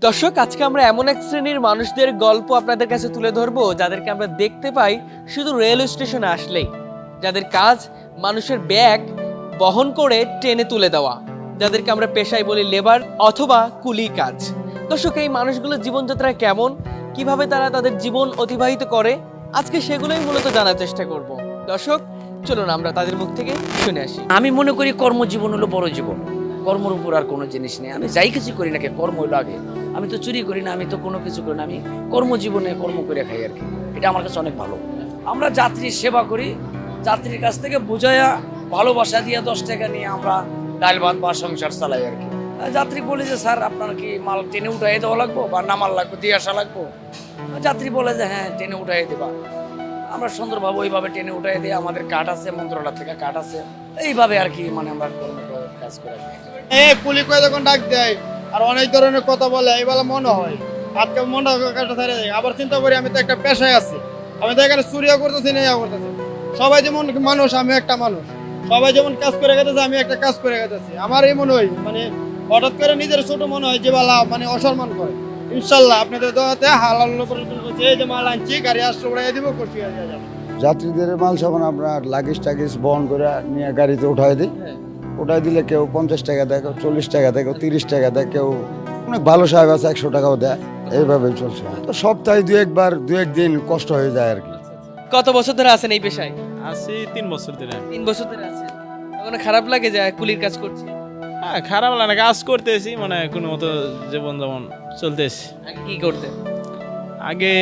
দর্শক, আজকে আমরা এমন এক শ্রেণীর মানুষদের গল্প আপনাদের কাছে তুলে ধরবো যাদেরকে আমরা দেখতে পাই শুধু রেল স্টেশনে আসলেই, যাদের কাজ মানুষের ব্যাগ বহন করে ট্রেনে তুলে দেওয়া, যাদেরকে আমরা পেশায় বলি লেবার অথবা কুলি কাজ। দর্শক, এই মানুষগুলোর জীবনযাত্রা কেমন, কিভাবে তারা তাদের জীবন অতিবাহিত করে, আজকে সেগুলোই মূলত জানার চেষ্টা করব। দর্শক, চলুন আমরা তাদের মুখ থেকে শুনে আসি। আমি মনে করি কর্মজীবন হলো বড় জীবন। কর্মের উপর আর কোনো জিনিস নেই। আমি যাই কিছু করি না, কর্ম হইলো আগে। আমি তো চুরি করি না, আমি তো কোনো কিছু করি না, আমি কর্মজীবনে কর্ম করে খাই আর কি। এটা আমার কাছে অনেক ভালো। আমরা যাত্রীর সেবা করি, যাত্রীর কাছ থেকে বুঝাইয়া ভালোবাসা দিয়ে 10 টাকা নিয়ে আমরা ডাল ভাত বা সংসার চালাই আর কি। যাত্রী বলে যে স্যার আপনার কি মাল ট্রেনে উঠাই দেওয়া লাগবো বা নামাল লাগবো, দিয়ে আসা লাগবো। যাত্রী বলে যে হ্যাঁ ট্রেনে উঠাই দেবা। আমরা সুন্দরভাবে ওইভাবে ট্রেনে উঠাই দিই। আমাদের কার্ড আছে, মন্ত্রণালয় থেকে কার্ড আছে, এইভাবে আর কি মানে আমরা কাজ করে থাকি। পুলিশ যখন ডাক দেয় আর অনেক ধরনের কথা বলে, এইবেলা মনে হয় আজকে মনে কাটা ছেড়ে যায়। আবার চিন্তা করি আমি তো একটা পেশায় আছি, আমি তো এখানে চুরিও করতেছি না, করতেছি। সবাই যেমন মানুষ, আমি একটা মানুষ। সবাই যেমন কাজ করে গেতেছে, আমি একটা কাজ করে গেতেছি। আমার এই মনে হয় মানে হঠাৎ করে নিজের ছোট মনে হয় যে বেলা মানে অসম্মান করে। ইনশাল্লাহ আপনাদের দোয়াতে হালাল এই যে মাল আনছি, গাড়ি আসলে উড়াই দিব, খুশি হয়ে যাবে। যাত্রীদের মাল সামান আপনার লাগেজ টাগেজ বহন করে নিয়ে গাড়িতে উঠাই দিই। উঠাই দিলে কেউ 50 টাকা দেয়, কেউ 40 টাকা দেয়, কেউ 30 টাকা দেয়, কেউ অনেক ভালো সাহেব আছে 100 টাকাও দেয়। এইভাবে চলছে। তো সপ্তাহে দু একদিন কষ্ট হয়ে যায় আর কি। কত বছর ধরে আছেন এই পেশায়? আছি 3 বছর ধরে। 3 বছর ধরে আছেন। কখনো খারাপ লাগে যে কুলির কাজ করছি? হ্যাঁ, খারাপ লাগে না, কাজ করতেছি, মানে কোনো মতো জীবন যেমন চলতেছি। আগে কি করতেন? আগে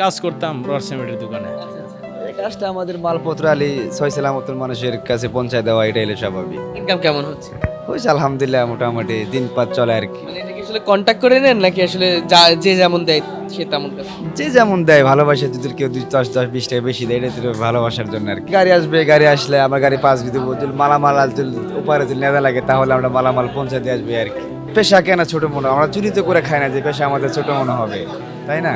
কাজ করতাম রড সিমেন্টের দোকানে। এই কাজটা আমাদের মালপত্র আলি সয় সালামতের মানুষের কাছে পৌঁছায় দেওয়া, এটাই হলো স্বাভাবিক। ইনকাম কেমন হচ্ছে? হয়েছে আলহামদুলিল্লাহ, মোটামুটি দিন পাত চলে আর কি। মানে এটা কি আসলে কন্টাক্ট করে নেন নাকি আসলে যে যেমন দেয় সে তেমন কাজ? যে যেমন দেয়, ভালোবাসে। যদি কেউ 10-20 টাকা বেশি দেয়, এটা তো ভালোবাসার জন্য আর কি। গাড়ি আসবে, গাড়ি আসলে আমরা গাড়ি পাস দেবো। যদি মালামাল উপরে যদি নেওয়া লাগে তাহলে আমরা মালামাল পৌঁছায় দিয়ে আসবে আর কি। পেশা কেন ছোট মনে হয়? আমরা চুরি তো করে খাই না যে পেশা আমাদের ছোট মনে হবে, তাই না?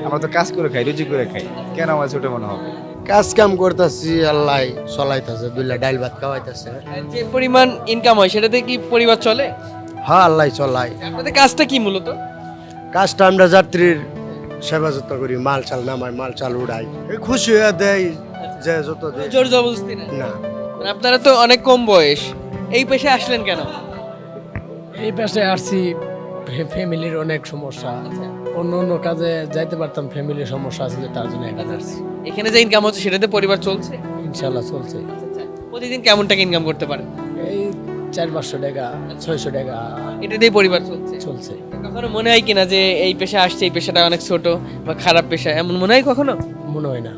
আমরা তো কাজ করে খাই, রুজি করে খাই, কেন আমার ছোট মনে হবে? কাজ কাম করতেছি, আল্লাহ চলাইতেছে, দুইলা ডাইল ভাত খাওয়াইতেছে। যে পরিমাণ ইনকাম হয় সেটাতে কি পরিবার চলে? হ্যাঁ, আল্লাহ চলাই। আপনাদের কাজটা কি মূলত? কাজটা আমরা যাত্রীর সেবা যত্ন করি, মাল চাল নামাই, মাল চাল উড়াই, এই খুশি হয়ে দেয় যে যত দেয়। জোর জবরদস্তি না? না, মানে আপনারা তো অনেক কম বয়স, এই পেশায় আসলেন কেন? এই পেশায় আসছি, ফ্যামিলির অনেক সমস্যা। অন্য অন্য কাজে যাইতে পারতাম, ফ্যামিলির সমস্যা আছে, তার জন্য এখানে আসছি। এখানে যে ইনকাম হচ্ছে সেটাতে পরিবার চলছে? ইনশাল্লাহ চলছে। প্রতিদিন কেমন টাকা ইনকাম করতে পারেন? এই 400-500 টাকা, 600 টাকা এটা দিয়ে পরিবার চলছে? চলছে। কখনো মনে হয় কিনা যে এই পেশা আসছে, এই পেশাটা অনেক ছোট বা খারাপ পেশা, এমন মনে হয় কখনো? মনে হয় না,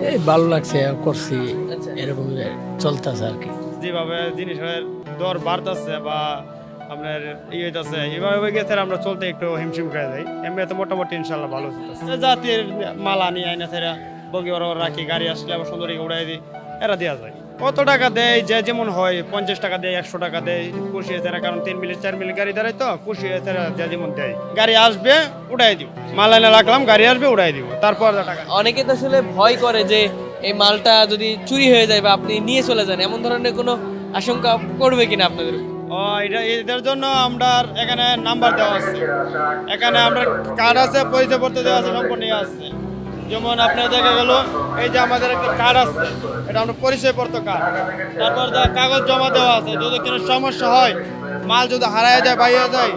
এই ভালো লাগছে, করছি, এরকম চলতেছে আর কি। যেভাবে জিনিসের দর বাড়তেছে বা আপনার হইতেছে, এইভাবে গেছে আমরা চলতে একটু হিমশিম খেয়ে যাই। এমনি তো মোটামুটি ইনশাল্লাহ ভালো চলতেছে। জাতির মাল আনি আইনা সেরা বগি ওরা রাখি, গাড়ি আসলে আবার সুন্দর উড়াই দিই, এরা দেওয়া যায়। কত টাকা দেয় যে যেমন হয়, 50 টাকা দেয়, 100 টাকা দেয়, খুশি হয়েছে। কারণ 3 মিনিট 4 মিনিট গাড়ি দাঁড়ায়, তো খুশি হয়েছে যে যেমন দেয়। গাড়ি আসবে উড়াই দিব, মাল আইনা রাখলাম, গাড়ি আসবে উড়াই দিব, তারপর টাকা। অনেকে তো আসলে ভয় করে যে এই মালটা যদি চুরি হয়ে যায় বা আপনি নিয়ে চলে যান, এমন ধরনের কোনো আশঙ্কা করবে কিনা আপনাদের? এদের জন্য আমরা এখানে নাম্বার দেওয়া আছে, এখানে আমরা কার্ড আছে, পরিচয়পত্র দেওয়া আছে, সম্পূর্ণ আছে। যেমন আপনার দেখা গেল এই যে আমাদের একটা কার্ড আছে, এটা আমরা পরিচয়পত্র কার্ড। তারপর কাগজ জমা দেওয়া আছে, যদি কোনো সমস্যা হয়, মাল যদি হারায় যায়, বাইরে যায়,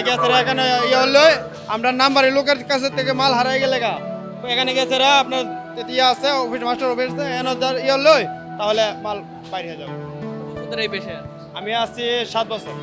গেছে এখানে হলে আমরা নাম্বারের লোকের কাছে থেকে মাল হারাই গেলে এখানে গেছে আপনার আছে অফিস, মাস্টার অফিস, হলে তাহলে মাল বাইরে যাবে। এই পেশায় আমি আসছি 7 বছর।